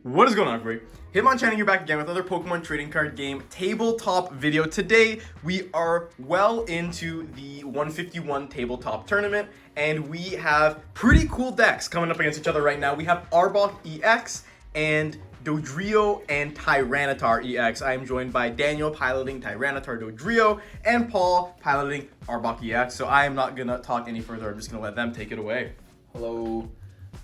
What is going on, everybody? Hitmonchanning here back again with another Pokemon trading card game tabletop video. Today, we are well into the 151 tabletop tournament, and we have pretty cool decks coming up against each other right now. We have Arbok EX and Dodrio and Tyranitar EX. I am joined by Daniel piloting Tyranitar Dodrio and Paul piloting Arbok EX. So I am not going to talk any further. I'm just going to let them take it away. Hello.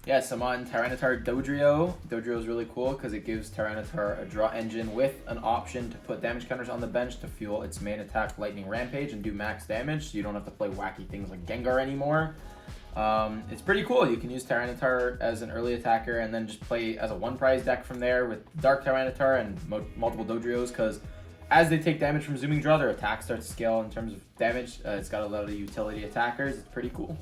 Yes, I'm on Tyranitar Dodrio. Dodrio is really cool because it gives Tyranitar a draw engine with an option to put damage counters on the bench to fuel its main attack Lightning Rampage and do max damage, so you don't have to play wacky things like Gengar anymore. It's pretty cool. You can use Tyranitar as an early attacker and then just play as a one prize deck from there with Dark Tyranitar and multiple Dodrios, because as they take damage from Zooming Draw, their attack starts to scale in terms of damage. It's got a lot of utility attackers. It's pretty cool.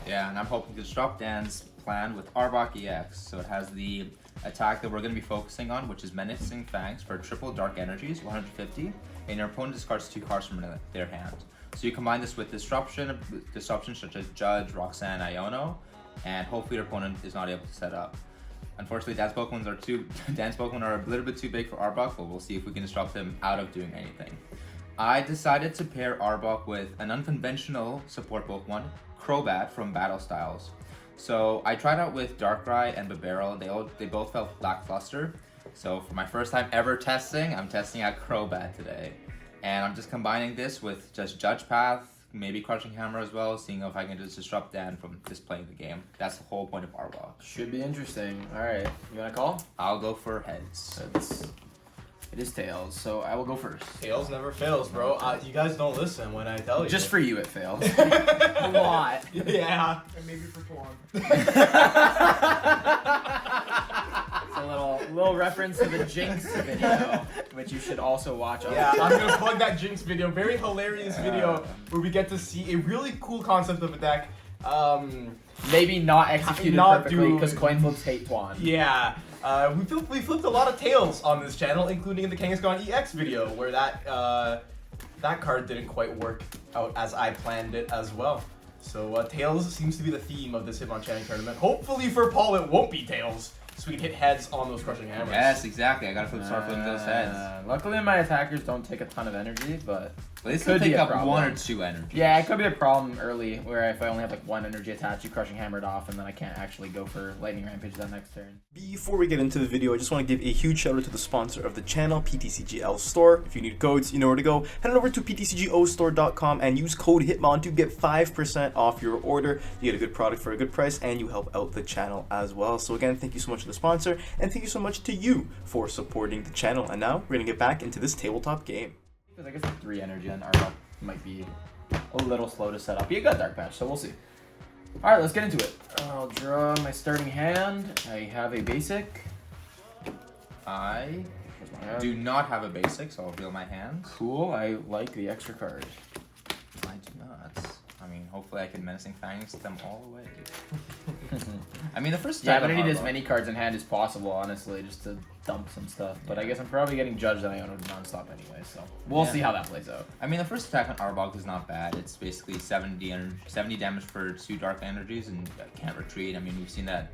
Yeah, and I'm hoping to disrupt Dan's plan with Arbok EX. So it has the attack that we're going to be focusing on, which is Menacing Fangs for triple dark energies, 150, and your opponent discards 2 cards from their hand. So you combine this with disruptions such as Judge, Roxanne, Iono, and hopefully your opponent is not able to set up. Unfortunately, Dan's Pokemon are a little bit too big for Arbok, but we'll see if we can disrupt him out of doing anything. I decided to pair Arbok with an unconventional support Pokemon, Crobat from Battle Styles. So I tried out with Darkrai and Bibarel. They both felt lackluster. So for my first time ever testing, I'm testing out Crobat today. And I'm just combining this with just Judge Path, maybe Crushing Hammer as well, seeing if I can just disrupt Dan from just playing the game. That's the whole point of Arbok. Should be interesting. Alright, you wanna call? I'll go for heads. It is Tails, so I will go first. Tails never fails, bro. You guys don't listen when I tell you. Just for you it fails. A lot. Yeah. And maybe for Paul. It's a little reference to the Jinx video, which you should also watch. Yeah, I'm gonna plug that Jinx video. Very hilarious video where we get to see a really cool concept of a deck. Maybe not executed perfectly because coin flips hate Twan. Yeah. We flipped a lot of tails on this channel, including the Kangaskhan EX video, where that card didn't quite work out as I planned it as well. So tails seems to be the theme of this Hitmonchanning tournament. Hopefully for Paul it won't be tails, so we can hit heads on those Crushing Hammers. Yes, exactly. I gotta start flipping those heads. Luckily my attackers don't take a ton of energy, but They still take up 1 or 2 energy. Yeah, it could be a problem early, where if I only have like 1 energy attached, you Crushing Hammered off, and then I can't actually go for Lightning Rampage that next turn. Before we get into the video, I just want to give a huge shout out to the sponsor of the channel, PTCGL Store. If you need codes, you know where to go. Head on over to ptcgostore.com and use code HITMON to get 5% off your order. You get a good product for a good price, and you help out the channel as well. So again, thank you so much to the sponsor, and thank you so much to you for supporting the channel. And now, we're going to get back into this tabletop game. Because I guess like 3 energy on Arbok might be a little slow to set up. You got Dark Patch, so we'll see. Alright, let's get into it. I'll draw my starting hand. I have a basic. I do not have a basic, so I'll reveal my hand. Cool, I like the extra card. I do not. I mean, hopefully I can Menacing Fangs them all away. I mean, the first Yeah, time but I need on as Arbok- many cards in hand as possible, honestly, just to dump some stuff. But I guess I'm probably getting judged on Iono non-stop anyway, so we'll see how that plays out. I mean, the first attack on Arbok is not bad. It's basically 70 damage for 2 dark energies and can't retreat. I mean, we've seen that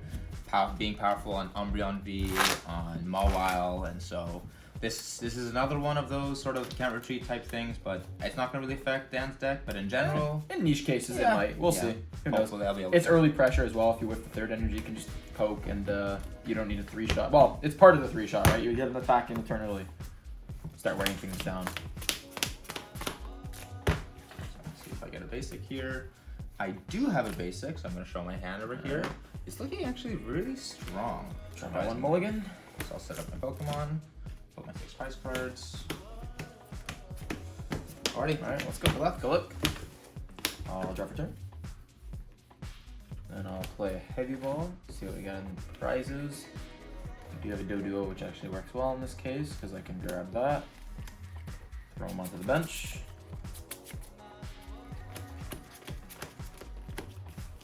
being powerful on Umbreon V, on Mawile, and so this is another one of those sort of can't retreat type things, but it's not going to really affect Dan's deck, but in general... In niche cases, it might. We'll see. Who knows? Hopefully I'll be able It's to. early pressure as well. If you whip the 3rd energy, you can just poke, and you don't need a 3-shot. Well, it's part of the 3-shot, right? You get an attack in the turn early. Start wearing things down. Let's see if I get a basic here. I do have a basic, so I'm going to show my hand over here. It's looking actually really strong. Try my 1 mulligan. So I'll set up my Pokemon, put my 6 prize cards. Alrighty. Alright, let's go. Good luck. I'll draw for turn. Then I'll play a heavy ball, see what we got in prizes. I do have a Doduo, which actually works well in this case, because I can grab that, throw them onto the bench.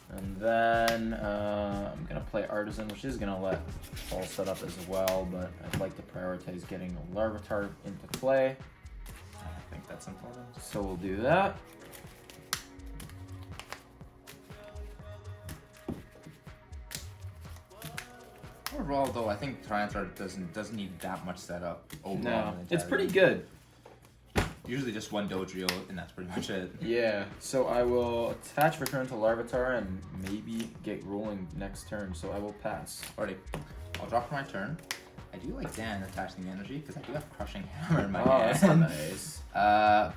And then I'm going to play Artisan, which is going to let Paul set up as well, but I'd like to prioritize getting a Larvitar into play. I think that's important. So we'll do that. overall, though, I think Tyranitar doesn't need that much setup overall. No, in the it's pretty entirety. good. Usually just one Dodrio, and that's pretty much it. Yeah, so I will attach return to Larvitar and maybe get rolling next turn, so I will pass. Alrighty, I'll drop for my turn. I do like Dan attaching the energy because I do have Crushing Hammer in my Oh, hand. that's not nice.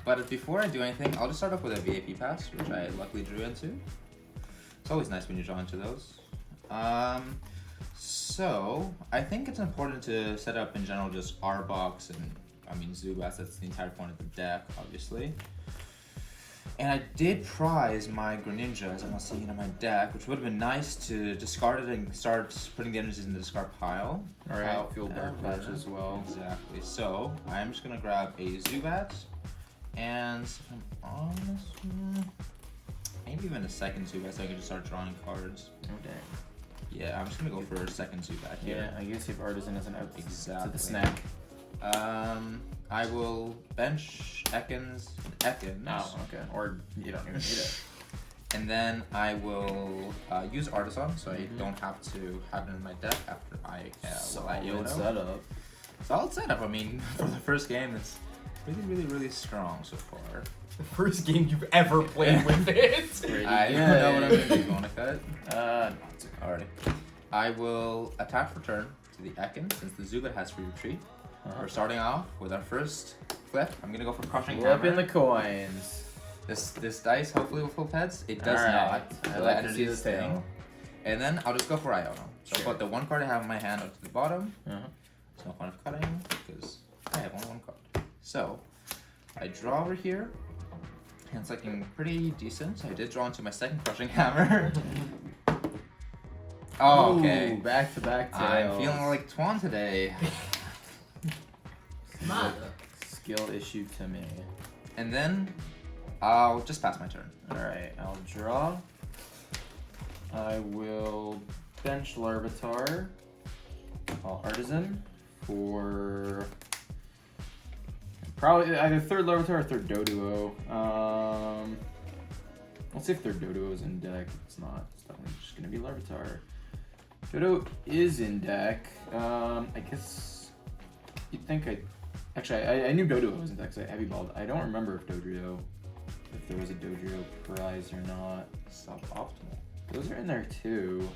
But before I do anything, I'll just start off with a VAP pass, which I luckily drew into. It's always nice when you draw into those. So I think it's important to set up in general just Arboks and Zubats. That's the entire point of the deck, obviously. And I did prize my Greninja, as I'm not seeing it in my deck, which would have been nice to discard it and start putting the energies in the discard pile. Alright, field dark patch as well. Exactly. So I'm just gonna grab a Zubat, and if I'm honest, maybe even a second Zubat, so I can just start drawing cards. Oh dang. Yeah, I'm just gonna go for a second Zubat here. Yeah, I guess if Artisan is an out Exactly. to the snack. I will bench Ekans. Oh, okay. Or you don't even need it. And then I will use Artisan, so I don't have to have it in my deck after I Solid setup. Solid setup. I mean, for the first game, it's really strong so far. The first game you've ever played with it. Pretty I good. don't know what I'm gonna do. You wanna cut? No, it's okay. Alrighty. I will attach return to the Ekin since the Zubat has free retreat. We're starting off with our first flip. I'm gonna go for Crushing Hammer. Flip in the coins. This dice hopefully will flip heads. It does Alright. not. I So like that to energy see is the tail. staying. And then I'll just go for Iono. So Sure. I'll put the one card I have in my hand up to the bottom. Uh-huh. There's no point of cutting because I have only one card. So I draw over here. And it's looking pretty decent. I did draw into my second Crushing Hammer. Oh, okay. Ooh, back-to-back tails. I'm feeling like Twan today. Skill issue to me. And then I'll just pass my turn. Alright, I'll draw. I will bench Larvitar. I'll Artisan for probably either third Larvitar or third Doduo. Let's see if third Doduo is in deck. It's not. It's definitely just gonna be Larvitar. Dodo is in deck. I guess you'd think I knew Dodo was in deck because I heavy balled. I don't remember if there was a Dodrio prize or not. Suboptimal. Those are in there too.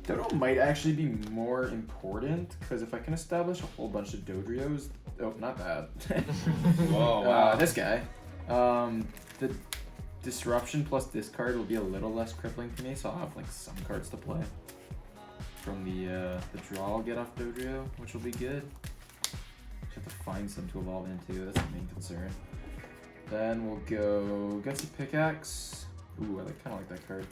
Dodo might actually be more important because if I can establish a whole bunch of Dodrios, oh, not that. Whoa, wow. This guy. The disruption plus discard will be a little less crippling to me, so I'll have like some cards to play. From the draw I'll get off Dodrio, which will be good. Just have to find some to evolve into, that's the main concern. Then we'll go Gutsy Pickaxe. Ooh, I kinda like that card.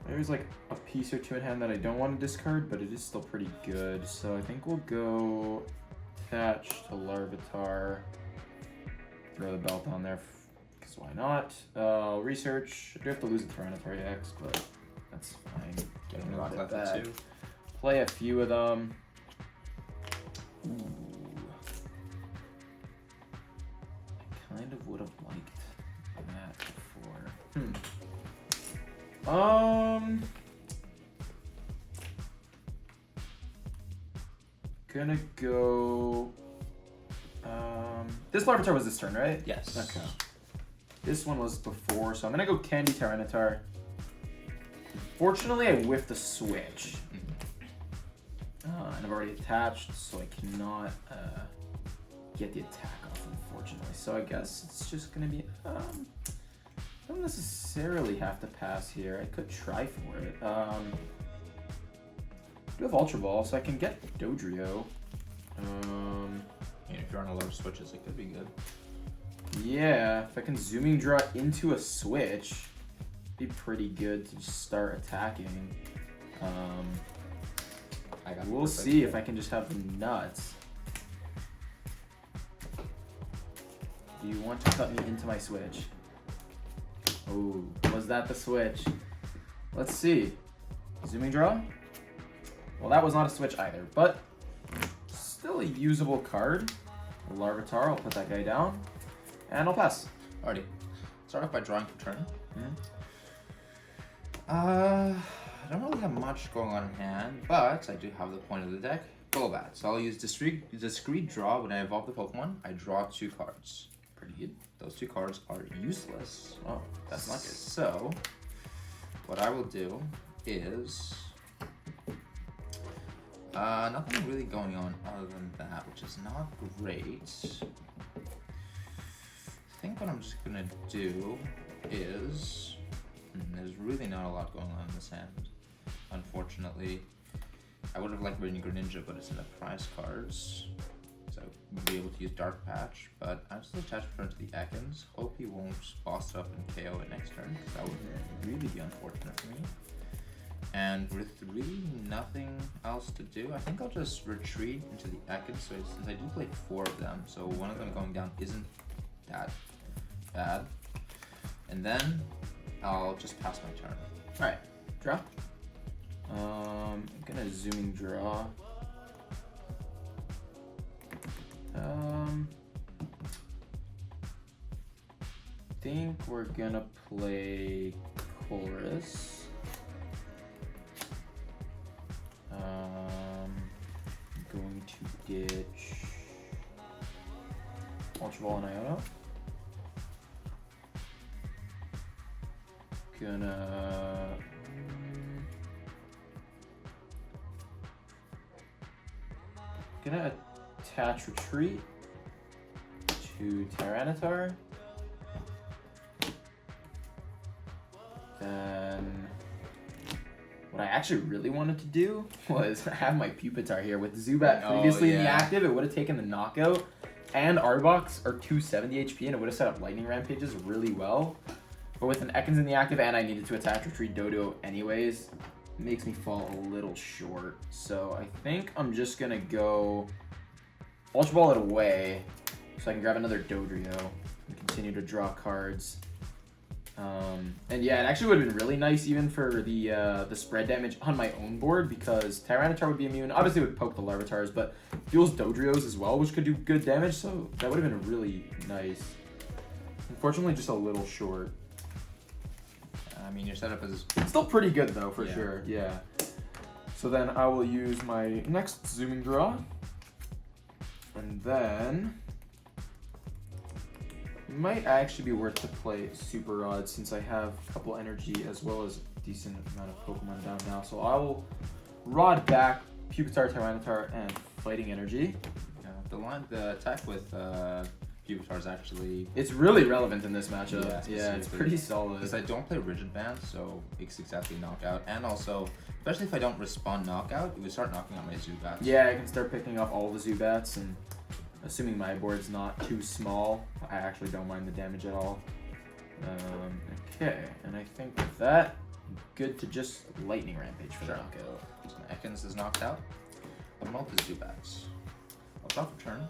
There's like a piece or two in hand that I don't want to discard, but it is still pretty good. So I think we'll go attach to Larvitar. Throw the belt on there, because why not? I'll research. I do have to lose a Tyranitar EX, but that's fine. Getting Get a lot left back. too. Play a few of them. Ooh. I kind of would have liked that before. Gonna go. This Larvitar was this turn, right? Yes. Okay. This one was before, so I'm gonna go Candy Tyranitar. Unfortunately, I whiffed the switch. And I've already attached, so I cannot get the attack off, unfortunately. So I guess it's just gonna be. I don't necessarily have to pass here. I could try for it. I do have Ultra Ball, so I can get Dodrio. And if you're on a lot of switches, it could be good. Yeah, if I can Zooming Draw into a switch, it'd be pretty good to just start attacking. We'll see if I can just have the nuts. Do you want to cut me into my switch? Oh, was that the switch? Let's see. Zooming Draw? Well, that was not a switch either, but still a usable card. A Larvitar, I'll put that guy down. And I'll pass. Alrighty. Start off by drawing for turn. I don't really have much going on in hand, but I do have the point of the deck, Golbat. So I'll use discreet draw. When I evolve the Pokemon, I draw 2 cards. Pretty good. Those 2 cards are useless. Oh, that's not good. So, what I will do is nothing really going on other than that, which is not great. I think what I'm just gonna do is there's really not a lot going on in this hand, unfortunately. I would have liked bringing Greninja, but it's in the prize cards, so I would be able to use Dark Patch. But I'm still attached return to the Ekans. Hope he won't boss it up and KO it next turn, because that would really be unfortunate for me. And with really nothing else to do, I think I'll just retreat into the Ekans. So since I do play 4 of them, so one of them going down isn't that bad. And then I'll just pass my turn. Alright, draw. I'm gonna zooming draw. Think we're gonna play Chorus. Going to ditch Ultra Ball and Iona. Gonna attach retreat to Tyranitar. Then what I actually really wanted to do was have my Pupitar here with Zubat previously in the active. It would have taken the knockout, and Arbok are 270 HP, and it would have set up Lightning Rampages really well. But with an Ekans in the active, and I needed to attach retreat Dodo anyways, it makes me fall a little short. So I think I'm just gonna go Ultra Ball it away, so I can grab another Dodrio and continue to draw cards. And yeah, it actually would have been really nice even for the spread damage on my own board, because Tyranitar would be immune. Obviously it would poke the Larvatars, but fuels Dodrios as well, which could do good damage, so that would have been really nice. Unfortunately, just a little short. I mean, your setup is still pretty good though, for sure, yeah. So then I will use my next zooming draw, and then it might actually be worth to play Super Rod since I have a couple energy as well as a decent amount of Pokemon down now. So I will Rod back Pupitar, Tyranitar, and Fighting Energy. Yeah, the attack with Pupitar is actually... It's really relevant in this matchup. Yeah, it's pretty solid. Because I don't play Rigid Band, so it's exactly knockout. And also, especially if I don't respond knockout, it would start knocking out my Zubats. Yeah, I can start picking off all the Zubats, and assuming my board's not too small, I actually don't mind the damage at all. Okay, and I think with that, I'm good to just Lightning Rampage for the knockout. So Ekans is knocked out. I'll melt the Zubats. I'll draw for turn.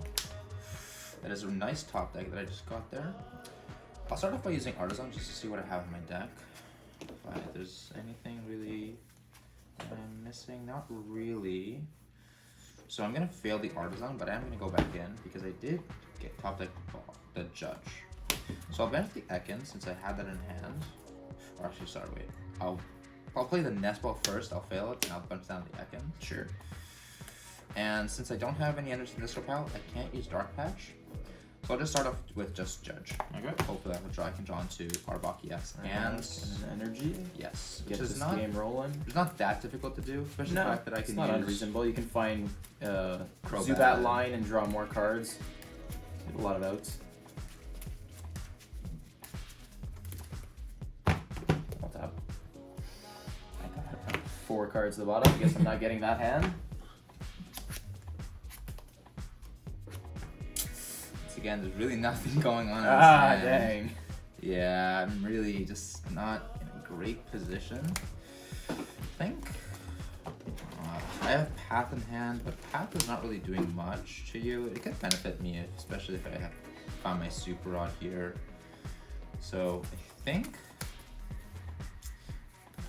That is a nice top deck that I just got there. I'll start off by using Artisan just to see what I have in my deck. If there's anything really that I'm missing, not really. So I'm gonna fail the Artisan, but I am gonna go back in because I did get top deck the Judge. So I'll bench the Ekans since I had that in hand. Or actually, sorry, wait. I'll play the Nest Ball first. I'll fail it, and I'll bench down the Ekans. Sure. And since I don't have any energy in this pile, I can't use Dark Patch. So I'll just start off with just Judge. Okay. Hopefully I can draw into Arbok EX and an energy. Yes. Get this game rolling. It's not that difficult to do, especially the fact that I can it's not use unreasonable. You can find Zubat line and draw more cards. A lot of outs. I'll tap. I got 4 cards at the bottom. I guess I'm not getting that hand. Again, there's really nothing going on. Dang. Yeah, I'm really just not in a great position. I think I have Path in hand, but Path is not really doing much to you. It could benefit me, especially if I have found my Super Rod here. So I think,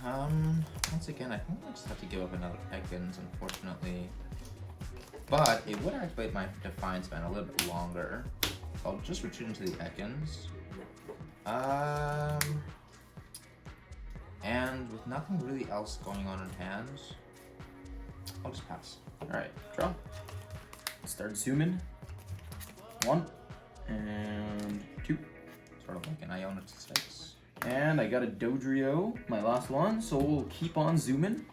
once again, I think I just have to give up another Ekans, unfortunately. But it would activate my Defiance Band a little bit longer. So I'll just retreat into the Ekans. And with nothing really else going on in hand, I'll just pass. Alright, draw. Start zooming. 1 and 2. Sort of like an Iona to 6. And I got a Dodrio, my last one, so we'll keep on zooming.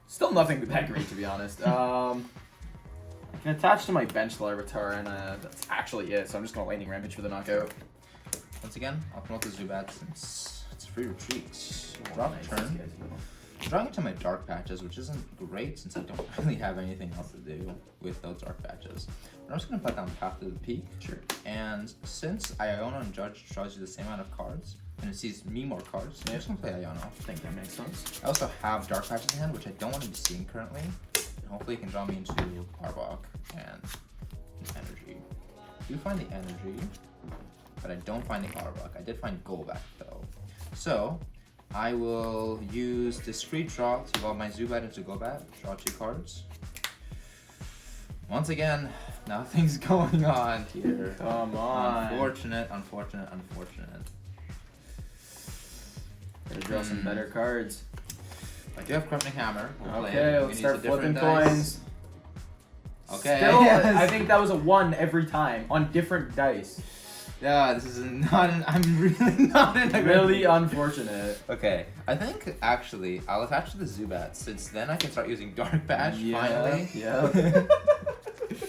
Still nothing that great, to be honest. I can attach to my bench Larvitar, and that's actually it, so I'm just going to Lightning Rampage for the knockout. Once again, I'll promote the Zubat since it's free retreat. Drop Nice, turn. these guys go. Drawing into my dark patches, which isn't great since I don't really have anything else to do with those dark patches. But I'm just going to put down Path to the Peak. Sure. And since Iona and Judge draws you the same amount of cards, and it sees me more cards, I'm just going to play Iona. I think that makes sense. I also have dark patches in hand, which I don't want to be seeing currently. And hopefully it can draw me into Arbok and energy. I do find the energy, but I don't find the Arbok. I did find Golbat though. So I will use Discreet Draw to evolve my Zubat into Golbat. Draw 2 cards. Once again, nothing's going on here. Come on. Unfortunate, unfortunate, unfortunate. Gotta draw some better cards. I do have Crushing Hammer. We'll play it. Okay, We let's can start use a different flipping dice. coins. Okay. Still, yes. I think that was a 1 every time on different dice. Yeah, this is not I'm really not in a good Really mood. unfortunate. Okay, I think actually I'll attach to the Zubat since then I can start using Dark Patch finally. Yeah.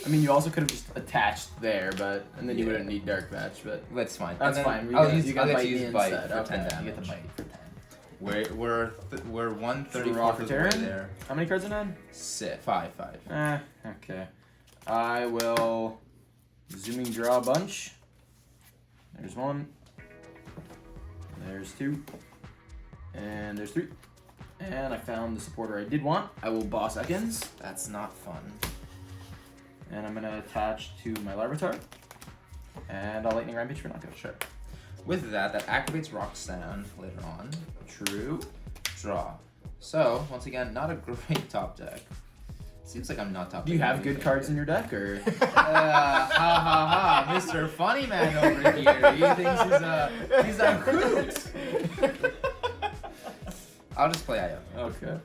I mean, you also could have just attached there, but and then you Yeah. wouldn't need Dark Patch, but That's fine. that's And then fine. I'll use, You I'll got get bite to use me Bite instead. for Okay, 10 you damage. get the bite for 10. We're 134 Draw of for the way turn? there. How many cards in hand? 5. Okay. I will zooming draw a bunch. There's 1. There's 2. And there's 3. And I found the supporter I did want. I will boss seconds. That's not fun. And I'm gonna attach to my Larvitar. And I'll Lightning Rampage for knockout. Sure. With that activates Roxanne later on. True. Draw. So, once again, not a great top deck. Seems like I'm not top Do you decking have good anything. cards in your deck, or? Ha ha ha! Mr. Funny Man over here. He thinks he's a hoot. I'll just play Iona. Okay.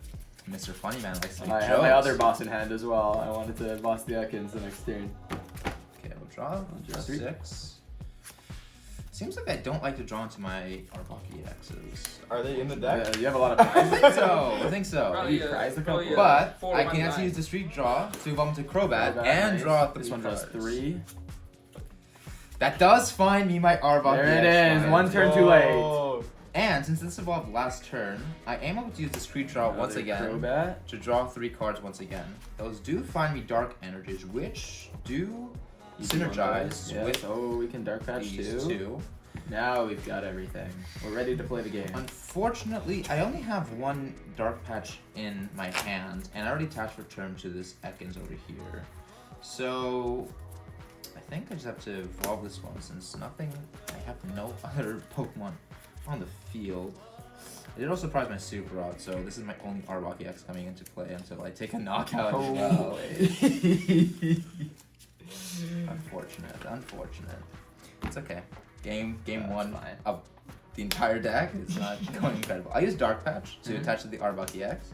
Mr. Funny Man likes to make I jokes. have my other boss in hand as well. I wanted to boss the Ekans the next turn. Okay, we'll draw. Draw 3. 6. Seems like I don't like to draw into my Arbok EXs. Are they in the deck? You have a lot of I prizes. think so. I think so. Probably you prized a couple. But 4, I 1, can actually 9. use the Street Draw to evolve into Crobat Crobat, and nice. draw 3 This one cards. draws 3. That does find me my Arbok There EX it is. finally. One turn too late. Oh. And since this evolved last turn, I am able to use the Street Draw once Another again Crobat. to draw 3 cards once again. Those do find me Dark Energies, which do synergize Yeah, with so we can Dark Patch these too. 2. Now we've got everything. We're ready to play the game. Unfortunately, I only have 1 Dark Patch in my hand, and I already attached Return to this Ekans over here. So I think I just have to evolve this one since I have no other Pokemon on the field. I did also prize my Super Rod, so this is my only Arbok EX coming into play until I take a knockout as well. Unfortunate. It's okay. Game That's 1 fine. of the entire deck. It's not going incredible. I use Dark Patch to attach to the Arbok EX.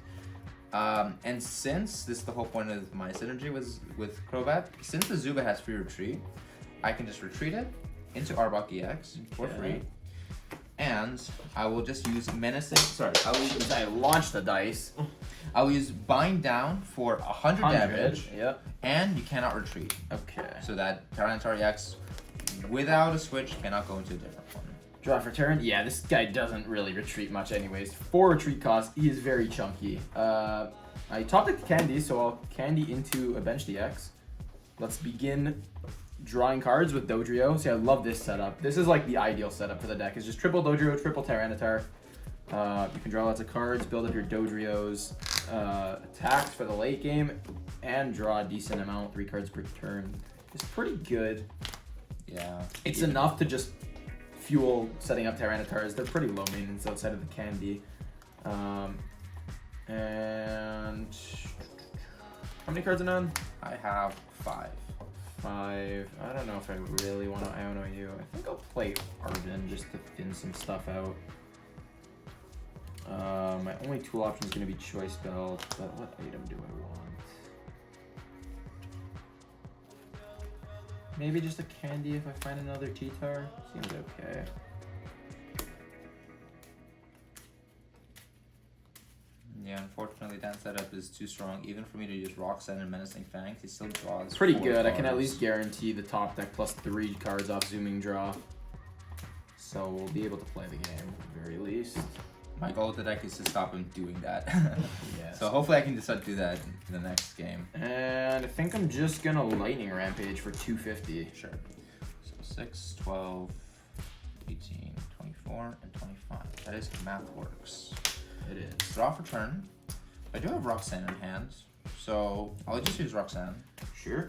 And since this is the whole point of my synergy with Crobat, since the Zubat has free retreat, I can just retreat it into Arbok EX for Okay. free. And I will just use Menacing. Sorry, I launched the dice. I will use Bind Down for 100 damage, Yep. and you cannot retreat. Okay. So that Tyranitar EX, without a switch, cannot go into a different one. Draw for turn. Yeah, this guy doesn't really retreat much anyways. 4 retreat cost. He is very chunky. I top decked Candy, so I'll Candy into a bench DX. Let's begin drawing cards with Dodrio. See, I love this setup. This is like the ideal setup for the deck. It's just triple Dodrio, triple Tyranitar. You can draw lots of cards, build up your Dodrio's attacks for the late game, and draw a decent amount, 3 cards per turn. It's pretty good. Yeah. It's enough to just fuel setting up Tyranitars. They're pretty low maintenance outside of the Candy. And how many cards in on? I have 5. 5. I don't know if I really want to Iono you. I think I'll play Arvin just to thin some stuff out. My only tool option is going to be Choice Belt, but what item do I want? Maybe just a candy if I find another T-Tar. Seems okay. Yeah, unfortunately that setup is too strong. Even for me to use Roxanne and Menacing Fangs, he still draws Pretty 4 good. I can at cards. least guarantee the top deck plus 3 cards off Zooming Draw. So we'll be able to play the game at the very least. My goal with the deck is to stop him doing that. Yes. So hopefully I can just do that in the next game. And I think I'm just gonna Lightning Rampage for 250. Sure. So 6, 12, 18, 24, and 25. That is math works. It is. Draw for turn. I do have Roxanne in hand, so I'll just use Roxanne, Sure.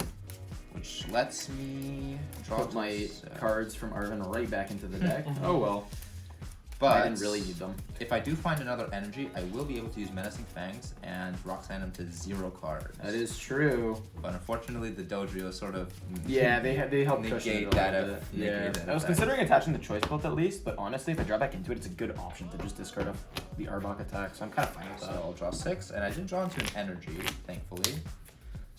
which lets me draw Put to my set. cards from Arvin right back into the deck. Oh well. But I didn't really need them. if I do find another energy, I will be able to use Menacing Fangs and Roxanne him to 0 cards. That is true. But unfortunately, the Dodrio sort of Yeah, they help cushion it negate a that. little bit. Negate that I was effect. considering attaching the Choice Belt at least, but honestly, if I draw back into it, it's a good option to just discard off the Arbok attack. So I'm kind of fine with So that. I'll draw 6, and I did draw into an energy, thankfully.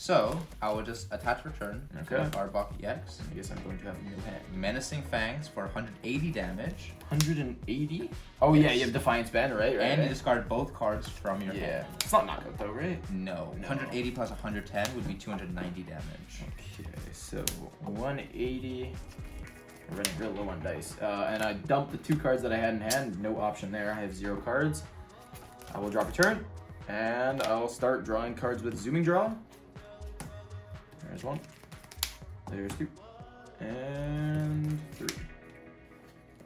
So I will just attach return to Okay. Arbok EX. I guess I'm going to have a new hand. Menacing Fangs for 180 damage, 180? Oh yeah, Yes. you have Defiance Band, right? and you discard both cards from your Yeah. hand. It's not knockout though, right? No. No. 180 plus 110 would be 290 damage. Okay, so 180. We're running real low on dice. And I dumped the 2 cards that I had in hand. No option there. I have 0 cards. I will drop a turn, and I'll start drawing cards with Zooming Draw. There's 1. There's 2. And 3.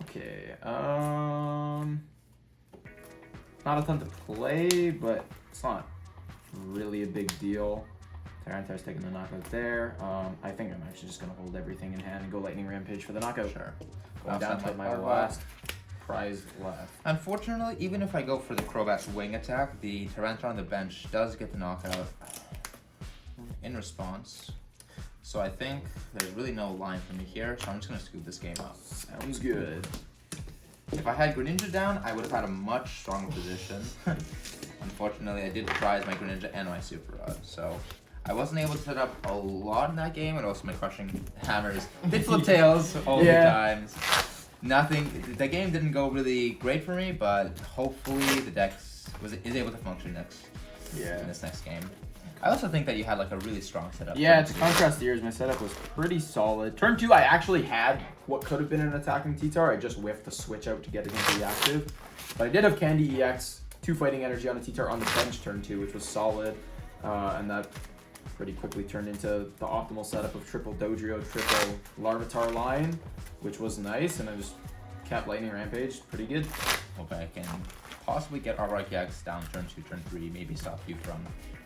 Okay. Not a ton to play, but it's not really a big deal. Tyranitar's taking the knockout there. I think I'm actually just going to hold everything in hand and go Lightning Rampage for the knockout. Sure. Going down to my Arbok. last prize left. Unfortunately, even if I go for the Crobat's wing attack, the Tyranitar on the bench does get the knockout in response. So I think there's really no line for me here, so I'm just going to scoop this game up. Sounds good. If I had Greninja down, I would have had a much stronger position. Unfortunately, I did prize my Greninja and my Super Rod, so I wasn't able to set up a lot in that game, and also my Crushing Hammers did flip tails all the times. Nothing. The game didn't go really great for me, but hopefully the deck is able to function in this next game. I also think that you had like a really strong setup. Yeah, to contrast the years, my setup was pretty solid. Turn 2, I actually had what could have been an attacking T-Tar. I just whiffed the switch out to get it into the active. But I did have Candy EX, 2 Fighting Energy on a T-Tar on the bench turn 2, which was solid. And that pretty quickly turned into the optimal setup of triple Dodrio, triple Larvitar line, which was nice. And I just kept Lightning Rampage, pretty good. Hope I can possibly get Arbok EX down turn 2, turn 3, maybe stop you from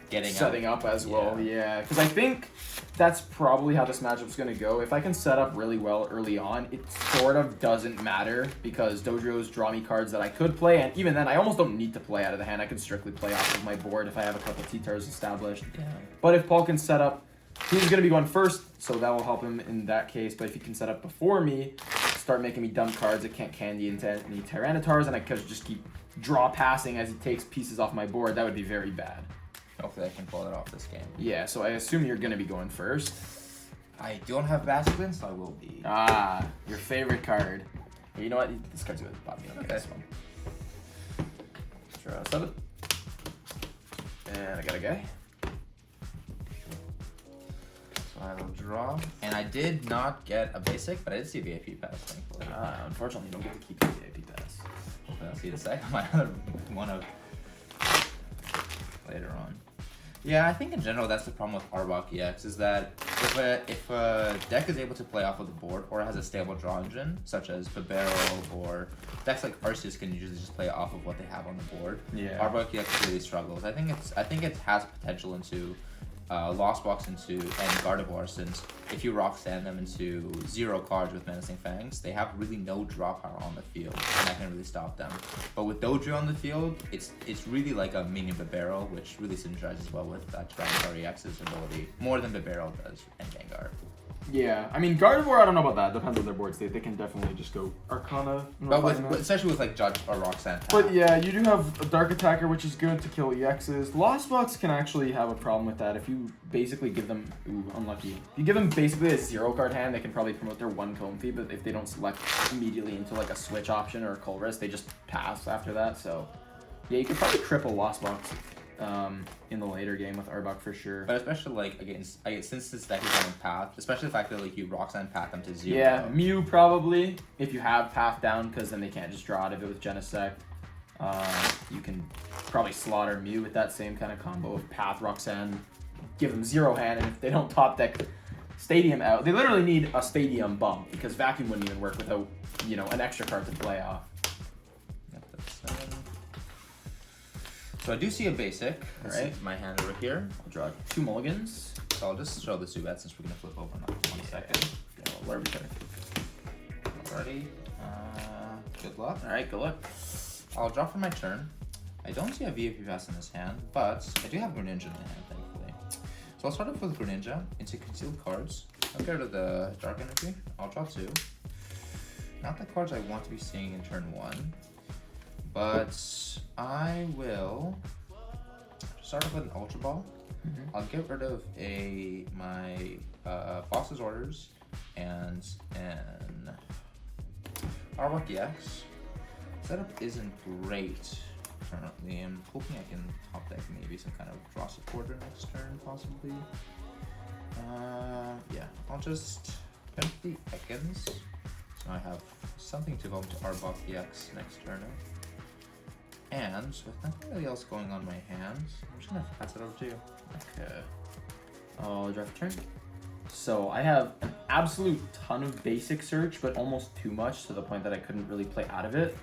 getting setting up as well, yeah. Because I think that's probably how this matchup's going to go. If I can set up really well early on, it sort of doesn't matter because Dodrio's draw me cards that I could play, and even then, I almost don't need to play out of the hand. I can strictly play off of my board if I have a couple T-Tars established. Yeah. But if Paul can set up, he's going to be going first, so that will help him in that case. But if he can set up before me, start making me dump cards, I can't candy into any Tyranitars, and I could just keep draw passing as he takes pieces off my board. That would be very bad. Hopefully I can pull it off this game. Yeah, so I assume you're going to be going first. I don't have Basculin, so I will be. Ah, your favorite card. You know what? This card's good. Bobby, I'll get Okay. this one. Draw 7. And I got a guy. So I will draw. And I did not get a basic, but I did see a VIP pass, thankfully. Unfortunately, you don't get to keep the VIP pass. Hopefully I'll see the second my other one of later on. Yeah, I think in general that's the problem with Arbok EX is that if a deck is able to play off of the board or has a stable draw engine, such as Babero or decks like Arceus can usually just play off of what they have on the board. Yeah. Arbok EX really struggles. I think it has potential into Lost Box and Gardevoir, since if you Roxanne them into 0 cards with Menacing Fangs, they have really no draw power on the field, and that can really stop them. But with Dodrio on the field, it's really like a mini Babero, which really synergizes well with Tyranitar EX's ability, more than Babero does and Gengar. Yeah, I mean Gardevoir, I don't know about that. Depends on their board state. They can definitely just go Arcana. But especially with like Judge or Roxanne. But yeah, you do have a Dark Attacker, which is good to kill EXs. Lost Box can actually have a problem with that. If you basically give them, unlucky. If you give them basically a 0-card hand, they can probably promote their 1 Comfey, but if they don't select immediately into like a switch option or a Colress, they just pass after that. So yeah, you could probably triple Lost Box in the later game with Arbok for sure. But especially like against, since this deck is on Path, especially the fact that like you Roxanne Path them to 0. Yeah, Mew probably, if you have Path down, because then they can't just draw out of it with Genesect. You can probably slaughter Mew with that same kind of combo of Path, Roxanne, give them 0 hand, and if they don't top deck Stadium out, they literally need a Stadium bump, because Vacuum wouldn't even work without, you know, an extra card to play off. Yep, that's 7. So I do see a basic. This Alright. is my hand over here. I'll draw 2 mulligans. So I'll just show the Zubat since we're gonna flip over in like 1 second. Yeah, well, Larvitar. Alrighty. Good luck. Alright, good luck. I'll draw for my turn. I don't see a VIP pass in this hand, but I do have Greninja in the hand, thankfully. So I'll start off with Greninja into concealed cards. I'll get rid of the Dark Energy. I'll draw 2. Not the cards I want to be seeing in turn 1, but I will start off with an Ultra Ball. I'll get rid of my boss's orders and an Arbok EX. Setup isn't great currently. I'm hoping I can top deck maybe some kind of draw supporter next turn, possibly. Yeah, I'll just bench the Ekans. So I have something to vote to Arbok EX next turn. And with nothing really else going on in my hands, I'm just gonna pass it over to you. Okay. I'll draft a turn. So I have an absolute ton of basic search, but almost too much to the point that I couldn't really play out of it.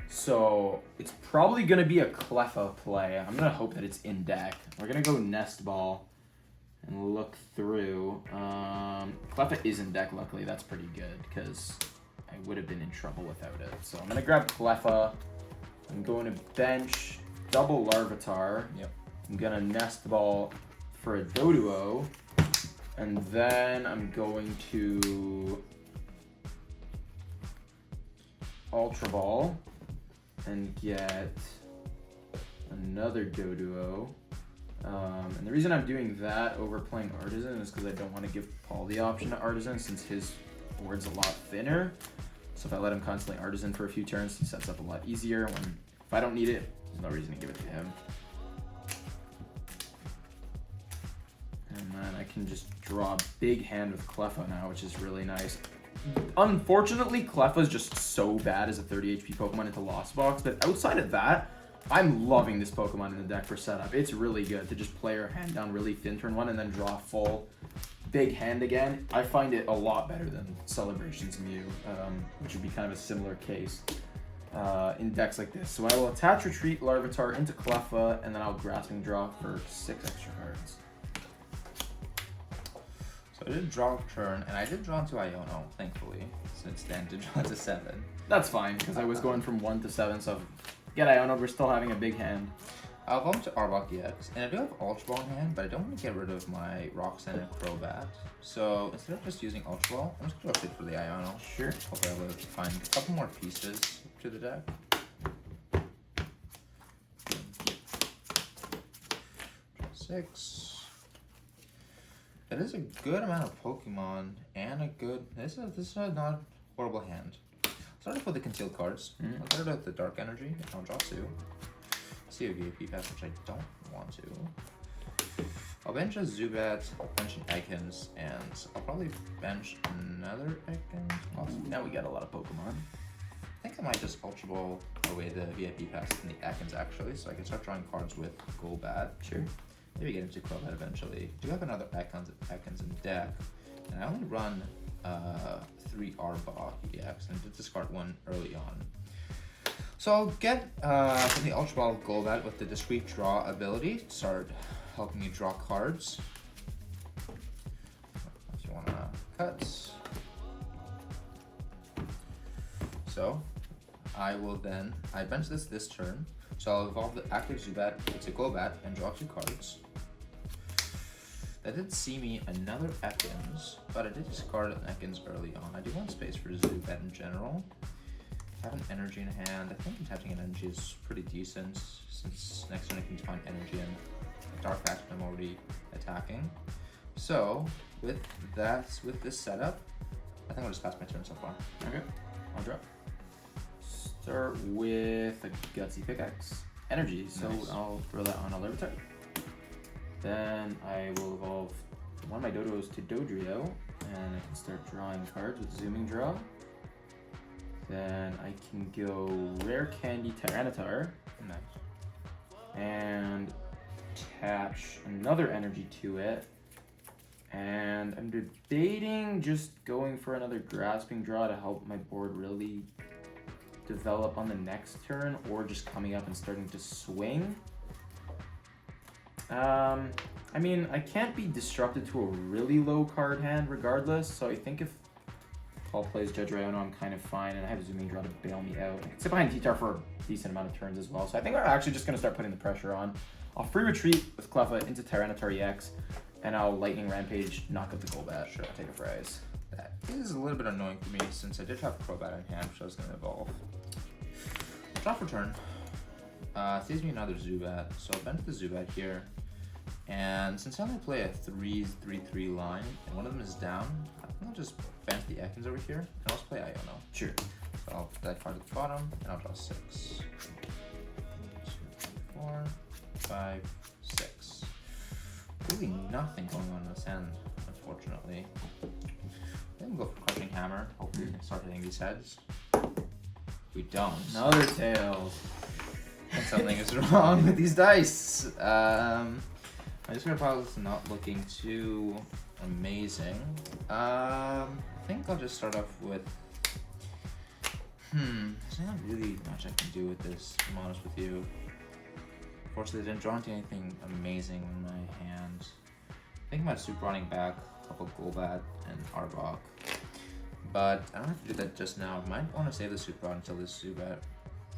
So it's probably gonna be a Cleffa play. I'm gonna hope that it's in deck. We're gonna go Nest Ball and look through. Cleffa is in deck, luckily. That's pretty good because I would have been in trouble without it. So I'm gonna grab Cleffa. I'm going to bench double Larvitar. Yep. I'm gonna Nest Ball for a Doduo, and then I'm going to Ultra Ball and get another Doduo. And the reason I'm doing that over playing Artisan is because I don't want to give Paul the option to Artisan since his board's a lot thinner. So if I let him constantly Artisan for a few turns, he sets up a lot easier. If I don't need it, there's no reason to give it to him. And then I can just draw a big hand with Cleffa now, which is really nice. Unfortunately, Cleffa is just so bad as a 30 HP Pokemon into Lost Box, but outside of that, I'm loving this Pokemon in the deck for setup. It's really good to just play your hand down really thin turn 1 and then draw a full big hand again. I find it a lot better than Celebration's Mew, which would be kind of a similar case in decks like this. So I will attach Retreat Larvitar into Cleffa, and then I'll Grasping Draw for 6 extra cards. So I did draw a turn, and I did draw into Iono, thankfully, since Dan did draw to 7. That's fine, because I was going from 1 to 7, so get Iono, we're still having a big hand. I'll bump to Arbok EX, and I do have Ultra Ball in hand, but I don't want to get rid of my Roxanne and Crobat. So instead of just using Ultra Ball, I'm just going to go for the Iono. Sure. Hopefully I'll be able to find a couple more pieces to the deck. 6. That is a good amount of Pokemon, and a good... This is a not horrible hand. Start off with the concealed cards. I'll get rid of the Dark Energy, and I'll draw 2. See a VIP pass, which I don't want to. I'll bench a Zubat, bench an Ekans, and I'll probably bench another Ekans, possibly. Now we got a lot of Pokemon. I think I might just Ultra Ball away the VIP pass and the Ekans actually, so I can start drawing cards with Golbat. Sure. Maybe get into Crobat eventually. Do have another Ekans in deck, and I only run 3 Arbok EX, and did discard 1 early on. So I'll get from the Ultra Ball Golbat with the Discreet Draw ability to start helping you draw cards. If you want to cut. So I bench this turn. So I'll evolve the active Zubat to Golbat and draw 2 cards. That did see me another Ekans, but I did discard an Ekans early on. I do want space for Zubat in general. I have an energy in hand. I think attaching an energy is pretty decent since next turn I can find energy and Dark Patch I'm already attacking. So with this setup, I think I'll just pass my turn so far. Okay, I'll drop. Start with a Gutsy Pickaxe. Energy, so Nice. I'll throw that on a Larvitar. Then I will evolve one of my Dodos to Dodrio, and I can start drawing cards with Zooming Draw. Then I can go Rare Candy Tyranitar Nice. and attach another energy to it. And I'm debating just going for another Grasping Draw to help my board really develop on the next turn, or just coming up and starting to swing. I mean, I can't be disrupted to a really low card hand regardless, so I think if Paul plays Judge Riono, I'm kind of fine, and I have Zooming Draw to bail me out. I can sit behind T-Tar for a decent amount of turns as well, so I think I'm actually just going to start putting the pressure on. I'll free retreat with Cleffa into Tyranitar EX, and I'll Lightning Rampage, knock up the Golbat, sure, take a Fries. That is a little bit annoying for me since I did have Crobat in hand, which I was going to evolve. Draw for turn. Saves me another Zubat, so I'll bend the Zubat here. And since I only play a 3-3-3 line, and one of them is down, I think I'll just bend the Ekans over here, and I'll also play Iono. Sure. So I'll put that card at the bottom, and I'll draw 6. 1, 2, 3, 4, 5, 6. Really nothing going on in this hand, unfortunately. Then we'll go for Crushing Hammer. Hopefully we can start hitting these heads. We don't. Another Tails. And something is wrong with these dice. I just gonna probably not looking too amazing. I think I'll just start off with. There's not really much I can do with this, if I'm honest with you. Unfortunately, I didn't draw into anything amazing in my hand. I think I might Super Running back a couple Golbat and Arbok. But I don't have to do that just now. I might want to save the Super Run until this Zubat,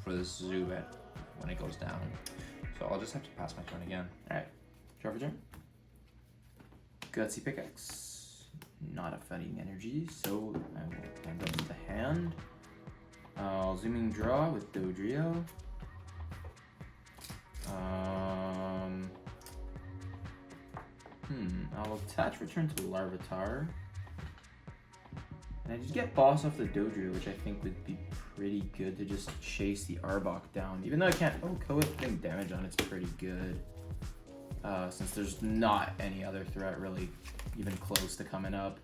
for this Zubat when it goes down. So I'll just have to pass my turn again. Alright, draw for turn. Gutsy Pickaxe. Not affecting energy, so I will end up with the hand. I'll Zooming Draw with Dodrio. I'll attach return to Larvitar. And I just get boss off the Dodrio, which I think would be pretty good to just chase the Arbok down. Even though I can't putting damage on it's pretty good. Since there's not any other threat really even close to coming up.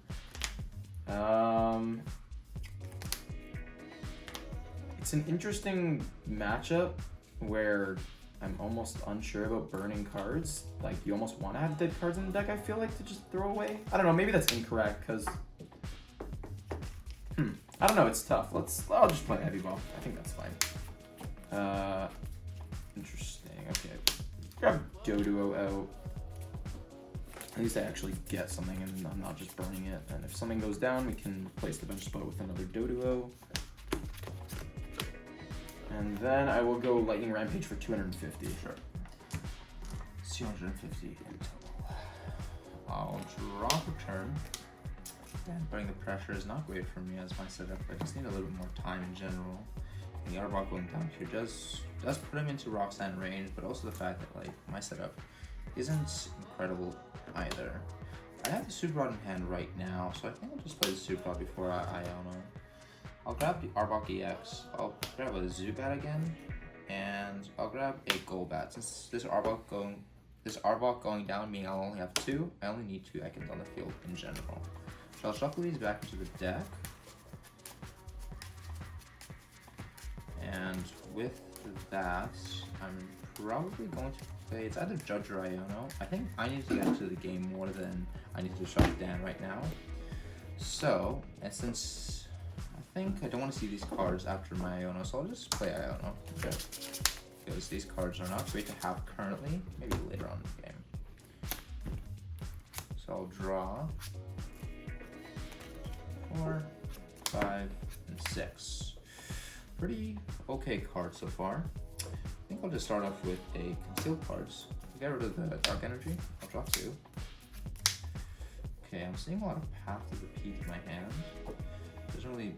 It's an interesting matchup where I'm almost unsure about burning cards. Like, you almost want to have dead cards in the deck, I feel like, to just throw away. I don't know, maybe that's incorrect, because... I don't know, it's tough. I'll just play Heavy Ball. I think that's fine. Interesting, okay. Grab Doduo out. At least I actually get something and I'm not just burning it. And if something goes down, we can replace the bench spot with another Doduo. And then I will go Lightning Rampage for 250. Sure. 250 in total. I'll draw for turn. And putting the pressure is not great for me as my setup. I just need a little bit more time in general. And the Arbok going down here does put him into Rock Sand range, but also the fact that like my setup isn't incredible either. I have the Super Rod in hand right now, so I think I'll just play the Super Rod before I Iono. I'll grab the Arbok EX, I'll grab a Zubat again, and I'll grab a Golbat. Since this Arbok going down, meaning I'll only have 2, I only need 2 Ekans on the field in general. So I'll shuffle these back into the deck. And with that, I'm probably going to play, it's either Judge or Iono. I think I need to get into the game more than I need to shut it down right now. So, and since I think I don't want to see these cards after my Iono, so I'll just play Iono. Okay. Because these cards are not great to have currently, maybe later on in the game. So I'll draw 4, 5, and 6. Pretty okay card so far. I think I'll just start off with a concealed cards. Get rid of the dark energy. I'll draw 2. Okay, I'm seeing a lot of Path to the Peak in my hand. Doesn't really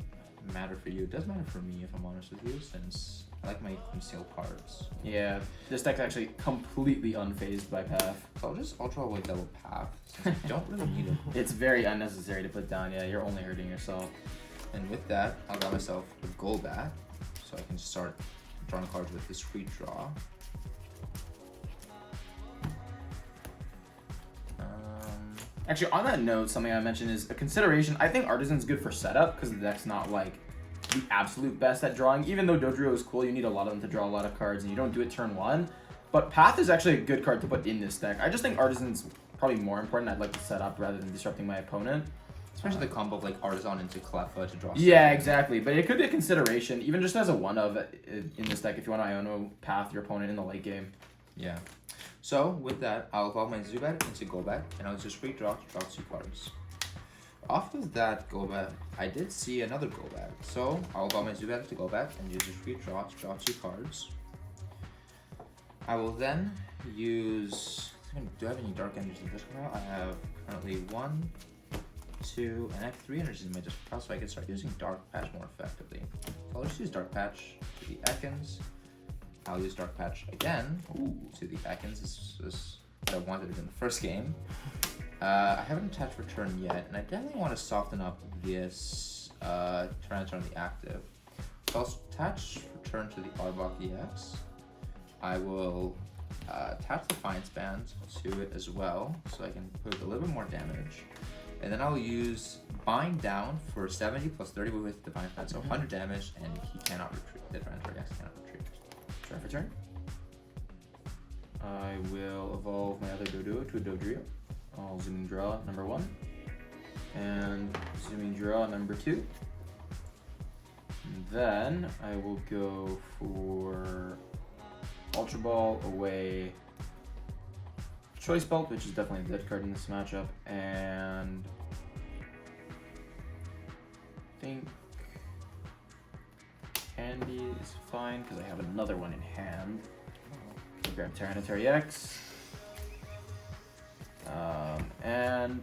matter for you. It does matter for me, if I'm honest with you, since I like my concealed cards. Yeah, this deck's actually completely unfazed by Path. So I'll just Ultra Away Double Path, since I don't really need it. It's very unnecessary to put down. Yeah, you're only hurting yourself. And with that, I'll grab myself a Golbat, so I can start drawing cards with Discreet Draw. Actually, on that note, something I mentioned is a consideration. I think Artisan's good for setup because the deck's not like the absolute best at drawing. Even though Dodrio is cool, you need a lot of them to draw a lot of cards, and you don't do it turn 1. But Path is actually a good card to put in this deck. I just think Artisan's probably more important. I'd like to set up rather than disrupting my opponent. Especially the combo of like Artisan into Cleffa to draw. Yeah, exactly. But it could be a consideration, even just as a one of in this deck if you want to Iono Path your opponent in the late game. Yeah. So with that, I'll evolve my Zubat into Golbat, and I'll just redraw to draw 2 cards. Off of that Golbat, I did see another Golbat. So I'll evolve my Zubat into Golbat and use just redraw to draw 2 cards. I will then use. Do I have any dark energies in this pile? I have currently 1, 2, and I have 3 energies in my discard pile, so I can start using Dark Patch more effectively. So I'll just use Dark Patch to the Ekans. I'll use Dark Patch again to the Ekans. This is what I wanted in the first game. I haven't attached Return yet, and I definitely want to soften up this Tyranitar on the active. So I'll attach Return to the Arbok EX. I will attach the Defiance Band to it as well, so I can put a little bit more damage. And then I'll use Bind Down for 70 plus 30 with Defiance Band, so 100 damage, and he cannot retreat. The Tyranitar EX cannot retreat. Turn for turn. I will evolve my other Doduo to a Dodrio. I'll zoom and draw number 1. And zooming draw number 2. And then I will go for Ultra Ball away Choice Belt, which is definitely a dead card in this matchup, and I think Candy is fine because I have another one in hand. I'll grab Tyranitar EX. And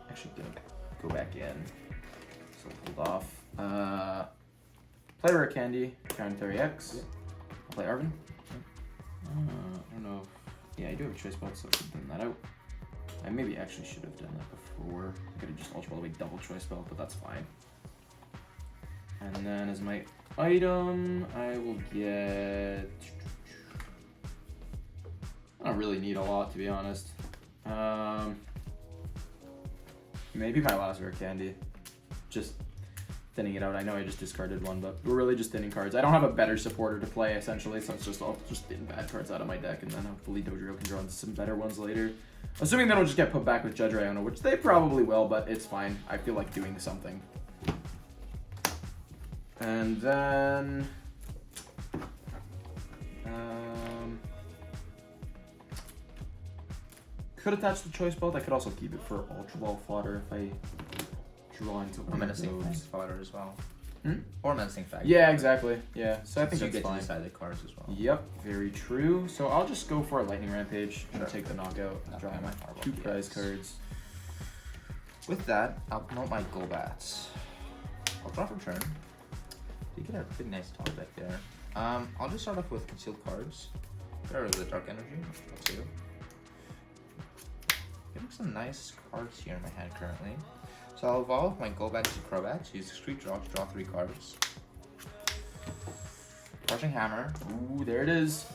actually gonna go back in. So hold off. Play Rare Candy, Tyranitar EX. I'll play Arvin. I don't know. Yeah, I do have a choice belt, so I could thin that out. I maybe actually should have done that before. I could have just Ultra Ball away double choice belt, but that's fine. And then as my item, I will get. I don't really need a lot, to be honest. Maybe my last Rare Candy. Just thinning it out. I know I just discarded one, but we're really just thinning cards. I don't have a better supporter to play, essentially, so it's just I'll just thin bad cards out of my deck, and then hopefully Dodrio can draw into some better ones later. Assuming they don't just get put back with Judge or Iono, which they probably will, but it's fine. I feel like doing something. And then could attach the choice belt. I could also keep it for Ultra Ball fodder if I draw into one of Menacing those. Fangs fodder as well. Or Menacing Fangs. Yeah, exactly. Yeah, so I think So you that's get fine. to decide the cards as well. Yep, very true. So I'll just go for a Lightning Rampage and Sure. take the knockout and draw Okay, my Arbok 2 prize EX. cards. With that, I'll promote my Golbats. I'll draw for turn. You get a pretty nice top deck there. I'll just start off with concealed cards. Get rid of the Dark Energy. Too. Getting some nice cards here in my hand currently. So I'll evolve my Golbat to Crobat. Use Discreet Draw to draw 3 cards. Crushing Hammer. Ooh, there it is.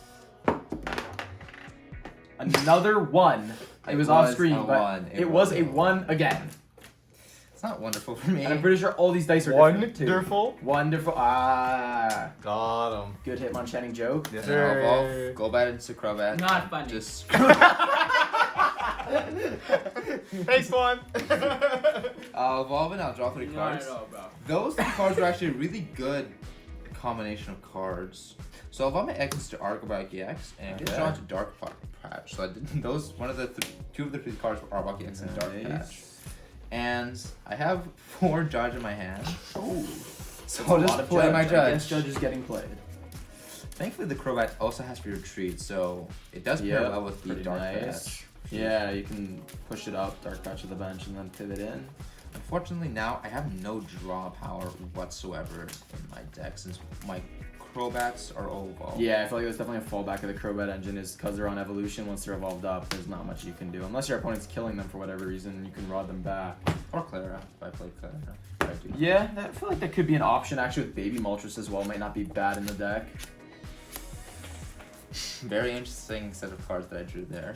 Another 1. It was off screen, a but one. it was a 1 again. It's not wonderful for me. And I'm pretty sure all these dice are different too. Wonderful. Wonderful. Ah. Got him. Good Hitmonchanning joke. Yes, And I'll evolve sir. Golbat into Crobat. Not funny. Just Thanks, Juan. I'll evolve and I'll draw 3 Not cards. at all, bro. Those 3 cards are actually a really good combination of cards. So I'll evolve my X to Arbok EX and get Okay. drawn to Dark Patch. So I did those. One of the 2 of the 3 cards were Arbok EX and Dark Patch. And I have 4 Judge in my hand. Oh. So I'll just play my I Judge. guess Judge is getting played. Thankfully, the Crobat also has free retreat, so it does pair Yep, well with the pretty Dark nice. Patch. Yeah, you can push it up, Dark Patch to the bench, and then pivot in. Unfortunately, now I have no draw power whatsoever in my deck since my Crobats are all evolved. Yeah, I feel like that's definitely a fallback of the Crobat engine is because they're on evolution. Once they're evolved up, there's not much you can do. Unless your opponent's killing them for whatever reason, you can rod them back. Or Clara, if I play Clara. I do. Yeah, I feel like that could be an option actually with Baby Moltres as well. Might not be bad in the deck. Very interesting set of cards that I drew there.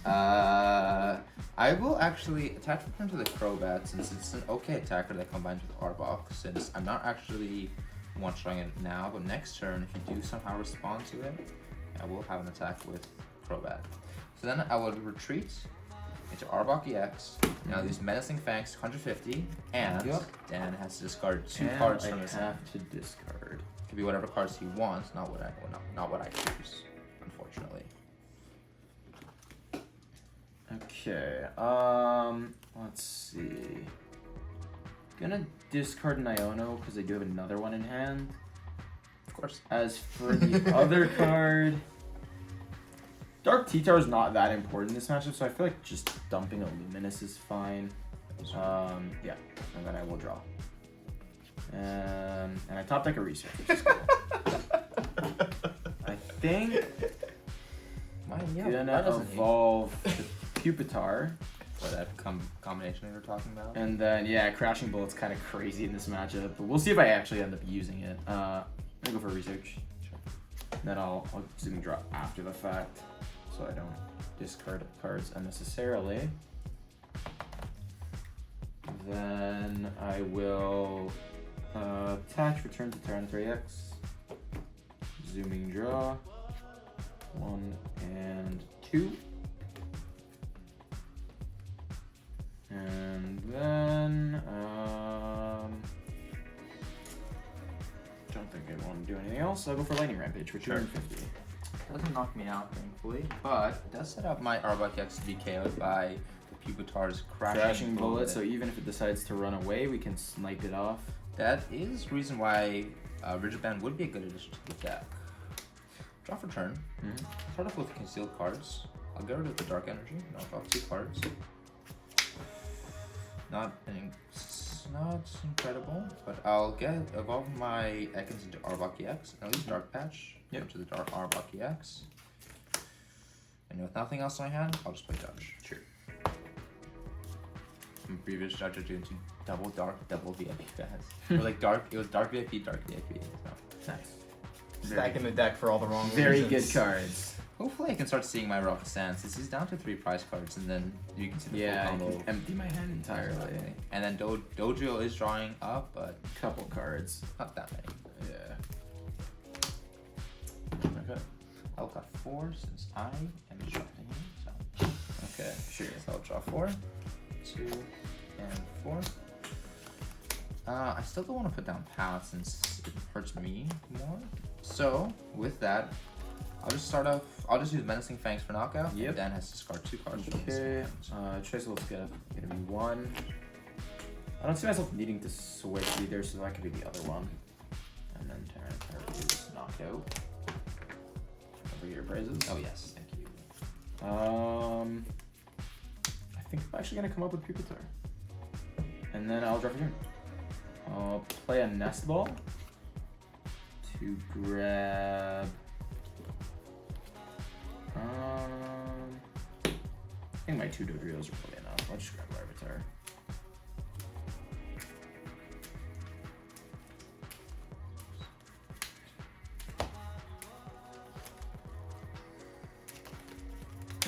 I will actually attach return to the Crobat since it's an okay attacker that combines with Arbok. Since I'm not actually one-shotting it now, but next turn, if you do somehow respond to it, I will have an attack with Crobat. So then I will retreat into Arbok EX. Now these Menacing Fangs 150, and Dan has to discard 2 cards from his hand. I have to discard. It could be whatever cards he wants, not what I choose, unfortunately. Okay, let's see. Gonna discard an Iono because I do have another one in hand. Of course. As for the other card, Dark T-Tar is not that important in this matchup, so I feel like just dumping a Luminous is fine. Yeah, and then I will draw. And I top deck a Research, which is cool. I think I'm gonna evolve the Pupitar. What, that combination we were talking about? And then, yeah, Crashing Bullet's kind of crazy in this matchup, but we'll see if I actually end up using it. I'm gonna go for Research. And then I'll zoom draw after the fact, so I don't discard cards unnecessarily. Then I will attach return to Tyranitar EX. Zooming draw. 1 and 2. And then, don't think I want to do anything else. I'll go for Lightning Rampage for 250. Doesn't knock me out, thankfully, but it does set up my Arbok EX to be KO'd by the Pupitar's Crashing Bullet. So even if it decides to run away, we can snipe it off. That is the reason why Rigid Band would be a good addition to the deck. Draw for turn. Start off with concealed cards. I'll get rid of the Dark Energy. And I'll draw 2 cards. Not incredible, but I'll evolve my Ekans into Arbok EX, and I'll use Dark Patch into the Dark Arbok EX. And with nothing else in my hand, I'll just play Judge. Sure. From previous Judge, I drew into double Dark, double VIP guys. Or like Dark, it was Dark VIP, Dark VIP. So. Nice. Stacking the deck for all the wrong Very reasons. good cards. Hopefully I can start seeing my Rock Sand since he's down to 3 prize cards, and then you can see the Yeah, I full combo. can empty my hand entirely. Exactly. And then Dodrio is drawing up, but Couple cards. not that many. Yeah. Okay. I'll got 4 since I am disrupting you. So Okay, sure. so I'll draw 4, 2, and 4. I still don't want to put down Path since it hurts me more. So with that, I'll just start off. I'll just use Menacing Fangs for knockout. Yep. And Dan has to discard 2 cards. from his Okay. hand. Choice of gonna be 1. I don't see myself needing to switch either, so that could be the other one. And then Tyranitar is knocked out. Over your praises. Oh yes, thank you. I think I'm actually gonna come up with Pupitar. And then I'll draw for turn. I'll play a Nest Ball to grab. I think my 2 Dodrios are probably enough. I'll just grab Larvitar.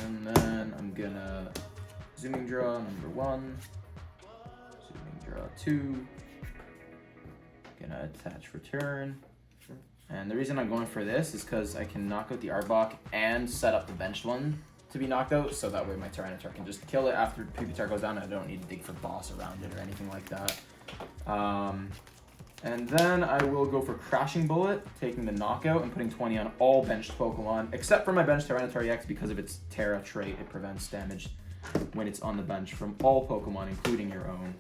And then I'm gonna zooming draw number 1, zooming draw 2, gonna attach return. And the reason I'm going for this is because I can knock out the Arbok and set up the benched one to be knocked out, so that way my Tyranitar can just kill it after Pupitar goes down and I don't need to dig for boss around it or anything like that. And then I will go for Crashing Bullet, taking the knockout and putting 20 on all benched Pokemon, except for my benched Tyranitar EX because of its Terra trait. It prevents damage when it's on the bench from all Pokemon, including your own.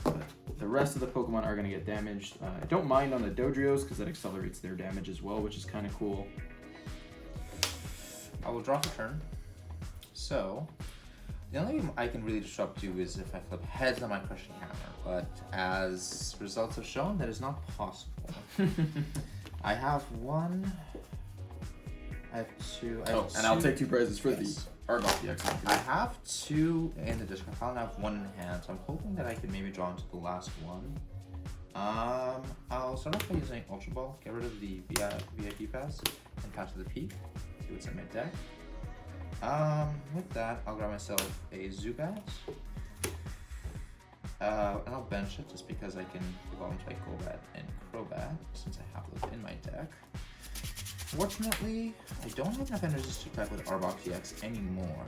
But the rest of the Pokemon are going to get damaged. I don't mind on the Dodrios because that accelerates their damage as well, which is kind of cool. I will draw for turn. So, the only way I can really disrupt you is if I flip heads on my crushing hammer, but as results have shown, that is not possible. I have one. I have two. And I'll take 2 prizes for Yes. the Arbok EX. I have 2 in the discard pile and I have 1 in hand, so I'm hoping that I can maybe draw into the last one. I'll start off by using Ultra Ball, get rid of the VIP pass, and pass to the peak. See what's in my deck. With that, I'll grab myself a Zubat. And I'll bench it just because I can evolve into like Golbat and Crobat since I have those in my deck. Fortunately, I don't have enough energies to pack with Arbok EX anymore.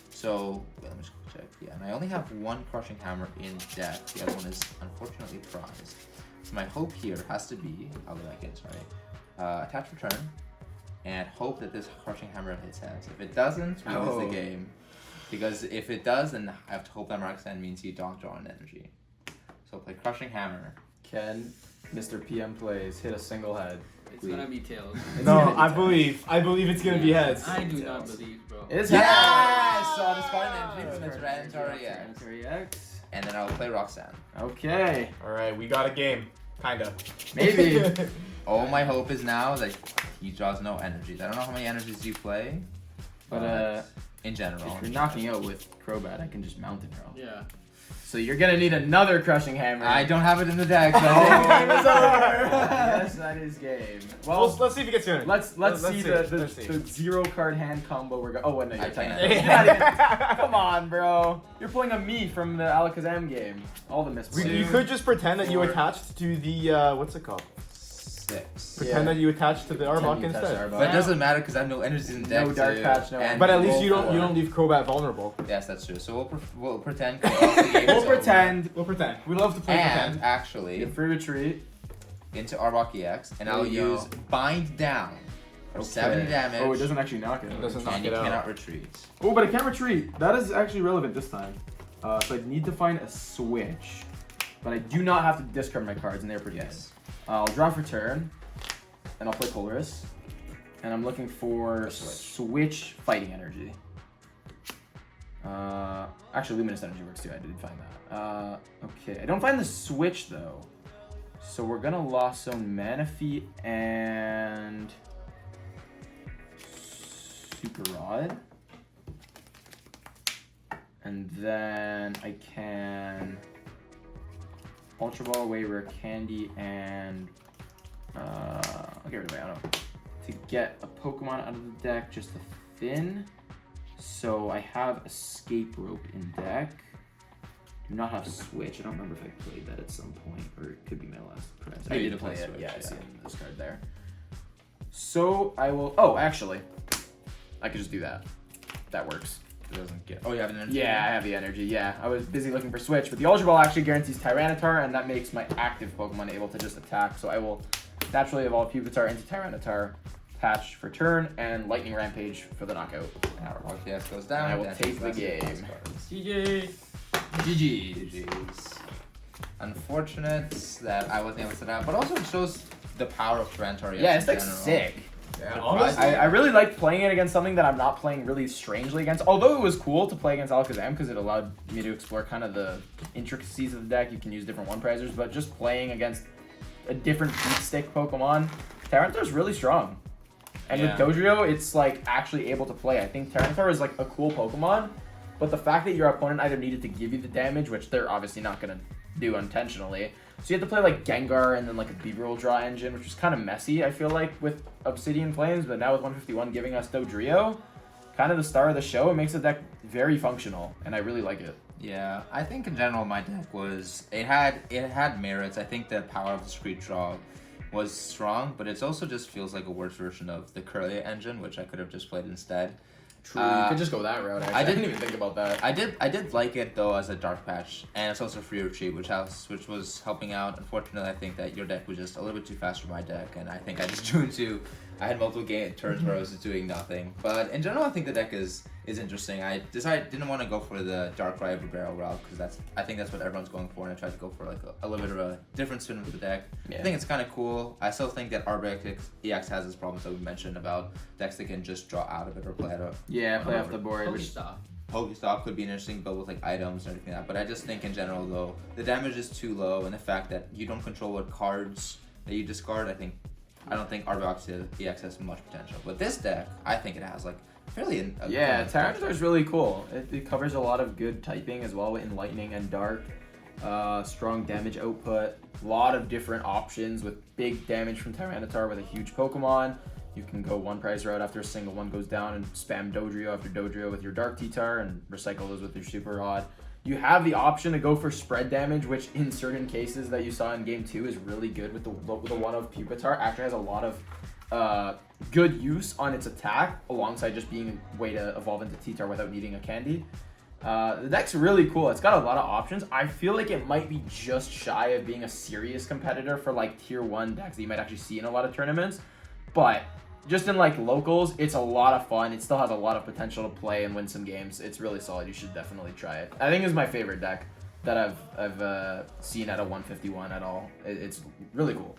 So, let me just check. Yeah, and I only have 1 Crushing Hammer in deck. The other one is unfortunately prized. So my hope here has to be, I'll go back in, sorry. Attach return, and hope that this Crushing Hammer hits heads. If it doesn't, we lose the game. Because if it does, then I have to hope that Mark's End means you don't draw an energy. So play Crushing Hammer. Can Mr. PM plays hit a single head? It's gonna be tails. No, I believe it's gonna be heads. I do not believe, bro. It is Yes! So I'll discard an energy from its Tyranitar EX. Tyranitar EX. And then I'll play Roxanne. Okay. All right, we got a game, kinda. Maybe. All my hope is now that he draws no energies. I don't know how many energies you play, But in general. if you're knocking out with Crobat, I can just mount it, bro. Yeah. So you're gonna need another Crushing Hammer. I don't have it in the deck, so. Game is over. Yes, that is game. Well, let's see if he gets sooner. Let's see Let's see. the 0-card hand combo we're going. Oh, wait, no, you're I attacking. can't. You're not even- Come on, bro. You're pulling a me from the Alakazam game. All the misplays. You could just pretend that you 4. attached to the what's it called? 6. Pretend that you attached to the Arbok instead. But it doesn't matter because I have no energies in the deck. No Dark too. Patch, no And But at least you roll don't 4. leave Crobat vulnerable. Yes, that's true. So we'll pretend. The game We'll is over. pretend. We'll pretend. We love to play And pretend. actually, Get free retreat. into Arbok EX, and There I'll you go. use Bind Down for Okay. 70 damage. Oh, it doesn't actually knock it. It doesn't knock and it you out. cannot retreat. Oh, but it can't retreat. That is actually relevant this time. So I need to find a switch. But I do not have to discard my cards, and they're pretty Yes. good. I'll draw for turn, and I'll play Polaris. And I'm looking for switch Fighting Energy. Actually, Luminous Energy works too. I did find that. Okay, I don't find the switch though. So we're gonna Lost Zone Manaphy and Super Rod. And then I can Ultra Ball away Rare Candy and I'll get rid of it. I don't know. To get a Pokemon out of the deck, just a Thin. So I have Escape Rope in deck. Do not have Switch. I don't remember if I played that at some point, or it could be my last prize. No, I you did did play play it. Switch, Yeah, I see yeah. it in this card there. So I will. Oh, actually, I could just do that. That works. It doesn't get. Oh, you have an energy. Yeah, I have the energy. Yeah, I was busy looking for Switch, but the Ultra Ball actually guarantees Tyranitar, and that makes my active Pokemon able to just attack. So I will naturally evolve Pupitar into Tyranitar, patch for turn, and Lightning Rampage for the knockout. Arbok EX goes down. And I will then take the last game. cards. TJ. GG's. Unfortunate that I wasn't able to set out, but also it shows the power of Tyranitar. Yeah, it's in like general. sick. Yeah, honestly. I really liked playing it against something that I'm not playing really strangely against. Although it was cool to play against Alakazam because it allowed me to explore kind of the intricacies of the deck. You can use different one-prizers, but just playing against a different beat stick Pokemon, Tyranitar's really strong. And Yeah. with Dodrio, it's like actually able to play. I think Tyranitar is like a cool Pokemon, but the fact that your opponent either needed to give you the damage, which they're obviously not going to do intentionally, so you had to play like Gengar and then like a Beaver Draw engine, which was kind of messy, I feel like, with Obsidian Flames, but now with 151 giving us Dodrio, kind of the star of the show, it makes the deck very functional, and I really like it. Yeah, I think in general my deck was it had merits. I think the power of the Discreet Draw was strong, but it also just feels like a worse version of the Curlia engine, which I could have just played instead. True, you could just go that route, actually. I didn't even think about that. I did like it though as a dark patch, and it's also free retreat, which was helping out. Unfortunately, I think that your deck was just a little bit too fast for my deck, and I think I just drew into I had multiple turns where I was just doing nothing. But in general, I think the deck is interesting. I didn't want to go for the Dark Rival Barrel route because I think that's what everyone's going for, and I tried to go for like a little bit of a different spin with the deck. Yeah. I think it's kind of cool. I still think that Arbok EX has this problems that we mentioned about decks that can just draw out of it or play out of. Yeah, play off the board. Which Pokestop. Pokestop could be an interesting build with like items and everything like that, but I just think in general though, the damage is too low, and the fact that you don't control what cards that you discard, I don't think Arbok EX has much potential. But this deck, I think it has like fairly. yeah, Tyranitar is really cool. It covers a lot of good typing as well in Lightning and Dark. Strong damage output. A lot of different options with big damage from Tyranitar with a huge Pokemon. You can go one prize route after a single one goes down and spam Dodrio after Dodrio with your Dark T-Tar and recycle those with your Super Rod. You have the option to go for spread damage, which in certain cases that you saw in Game 2 is really good with the one of Pupitar. Actually has a lot of good use on its attack alongside just being a way to evolve into T-Tar without needing a candy. The deck's really cool. It's got a lot of options. I feel like it might be just shy of being a serious competitor for like tier 1 decks that you might actually see in a lot of tournaments. But just in like locals, it's a lot of fun. It still has a lot of potential to play and win some games. It's really solid. You should definitely try it. I think it's my favorite deck that I've seen at a 151 at all. It's really cool.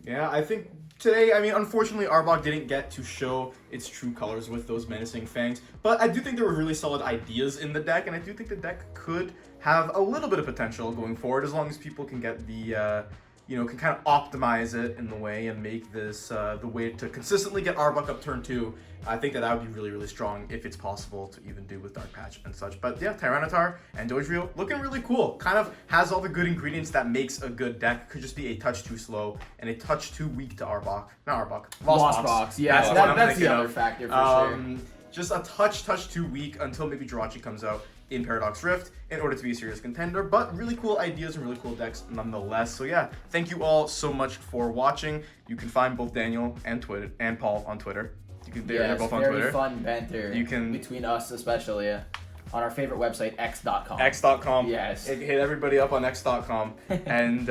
Yeah, I think today, unfortunately, Arbok didn't get to show its true colors with those menacing fangs, but I do think there were really solid ideas in the deck, and I do think the deck could have a little bit of potential going forward as long as people can get the, can kind of optimize it in the way and make this the way to consistently get Arbok up turn 2. I think that would be really, really strong if it's possible to even do with Dark Patch and such. But yeah, Tyranitar and Dodrio looking really cool. Kind of has all the good ingredients that makes a good deck. Could just be a touch too slow and a touch too weak to Arbok. Not Arbok. Lost Box. Yeah, That's what I'm that's the thinking other of. factor for sure. Just a touch too weak until maybe Jirachi comes out in Paradox Rift in order to be a serious contender, but really cool ideas and really cool decks nonetheless. So yeah, thank you all so much for watching. You can find both Daniel and Paul on Twitter. They're both on Twitter. Very fun banter between us especially. On our favorite website, x.com. X.com. Yes. Hit everybody up on X.com. And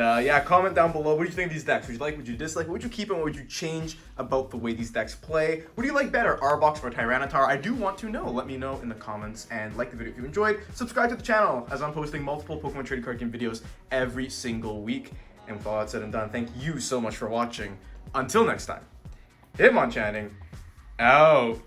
comment down below. What do you think of these decks? Would you like, would you dislike? What would you keep and what would you change about the way these decks play? What do you like better, Arbok or Tyranitar? I do want to know. Let me know in the comments and like the video if you enjoyed. Subscribe to the channel as I'm posting multiple Pokemon trading card game videos every single week. And with all that said and done, thank you so much for watching. Until next time, Hitmonchanning out.